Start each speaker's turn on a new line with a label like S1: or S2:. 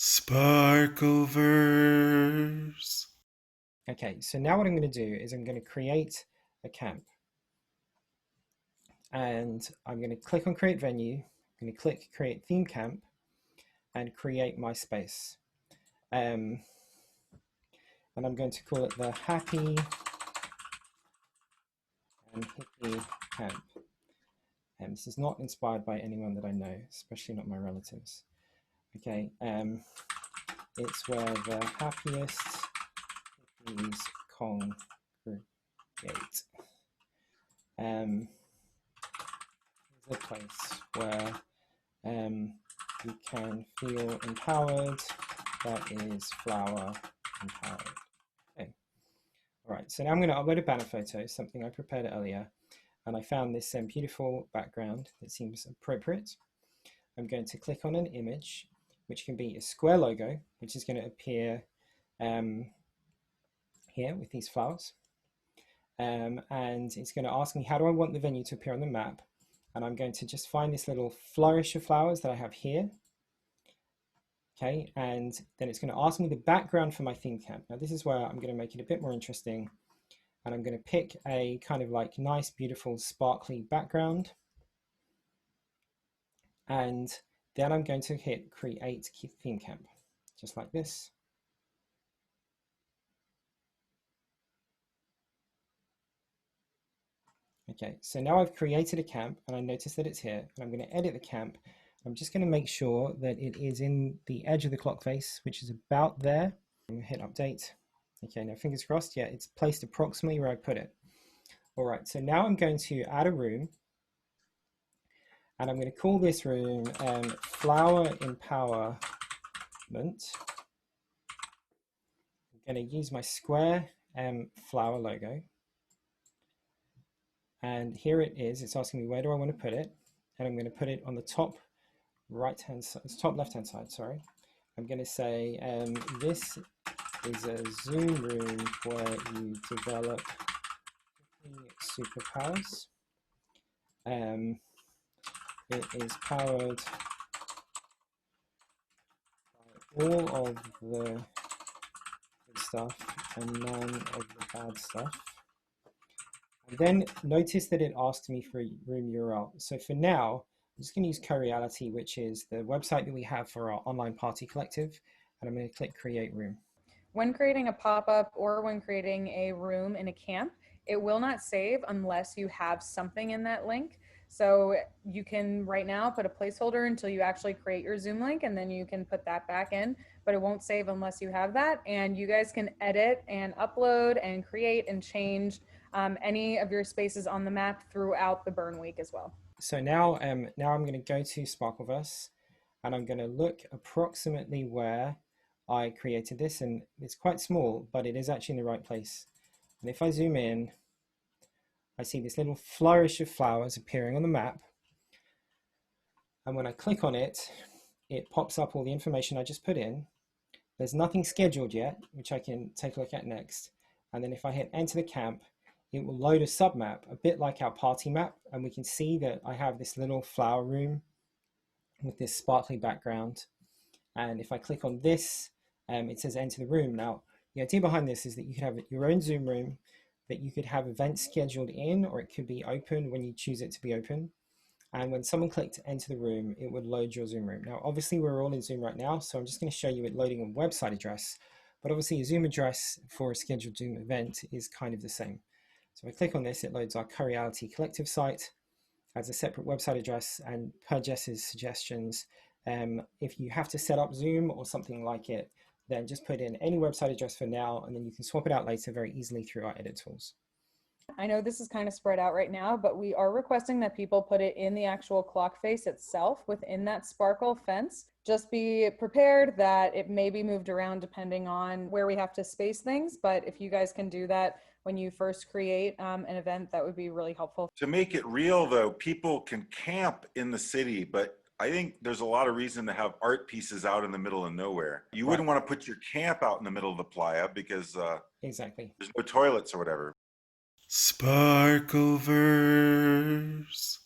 S1: SparkleVerse.
S2: Okay, so now what I'm going to do is I'm going to create a camp. And I'm going to click on Create Venue. I'm going to click Create Theme Camp and create my space. And I'm going to call it the Happy and Hippie Camp. And this is not inspired by anyone that I know, especially not my relatives. Okay, it's where the happiest hippies congregate. It's a place where you can feel empowered. That is flower empowered. Okay. All right, so now I'm going to upload a banner photo, something I prepared earlier, and I found this beautiful background that seems appropriate. I'm going to click on an image, which can be a square logo, which is going to appear here with these flowers. And it's going to ask me, how do I want the venue to appear on the map? And I'm going to just find this little flourish of flowers that I have here. Okay, and then it's going to ask me the background for my theme camp. Now this is where I'm going to make it a bit more interesting. And I'm going to pick a kind of like nice, beautiful, sparkly background. And then I'm going to hit Create Theme Camp, just like this. Okay, so now I've created a camp and I notice that it's here, and I'm going to edit the camp. I'm just going to make sure that it is in the edge of the clock face, which is about there. I'm going to hit update. Okay, now fingers crossed, yeah, it's placed approximately where I put it. All right, so now I'm going to add a room, and I'm going to call this room Flower Empowerment. I'm going to use my square flower logo. And here it is. It's asking me where do I want to put it, and I'm going to put it on the top right-hand side, top left-hand side. Sorry. I'm going to say this is a Zoom room where you develop superpowers. It is powered by all of the good stuff and none of the bad stuff. And then notice that it asked me for a room URL. So for now, I'm just going to use Co-Reality, which is the website that we have for our online party collective. And I'm going to click Create Room.
S3: When creating a pop-up or when creating a room in a camp, it will not save unless you have something in that link. So you can right now put a placeholder until you actually create your Zoom link, and then you can put that back in, but it won't save unless you have that. And you guys can edit and upload and create and change any of your spaces on the map throughout the burn week as well.
S2: So now I'm going to go to SparkleVerse, and I'm going to look approximately where I created this, and it's quite small, but it is actually in the right place. And if I zoom in, I see this little flourish of flowers appearing on the map. And when I click on it, it pops up all the information I just put in. There's nothing scheduled yet, which I can take a look at next. And then if I hit enter the camp, it will load a submap, a bit like our party map. And we can see that I have this little flower room with this sparkly background. And if I click on this, it says enter the room. Now, the idea behind this is that you can have your own Zoom room, that you could have events scheduled in, or it could be open when you choose it to be open. And when someone clicked enter the room, it would load your Zoom room. Now, obviously we're all in Zoom right now, so I'm just going to show you it loading a website address, but obviously a Zoom address for a scheduled Zoom event is kind of the same. So if I click on this, it loads our Co-Reality collective site as a separate website address, and per Jess's suggestions, if you have to set up Zoom or something like it, then just put in any website address for now, and then you can swap it out later very easily through our edit tools.
S3: I know this is kind of spread out right now, but we are requesting that people put it in the actual clock face itself within that sparkle fence. Just be prepared that it may be moved around depending on where we have to space things, but if you guys can do that when you first create an event, that would be really helpful.
S4: To make it real though, people can camp in the city, but I think there's a lot of reason to have art pieces out in the middle of nowhere. You wouldn't want to put your camp out in the middle of the playa because
S2: exactly,
S4: there's no toilets or whatever.
S1: SparkleVerse.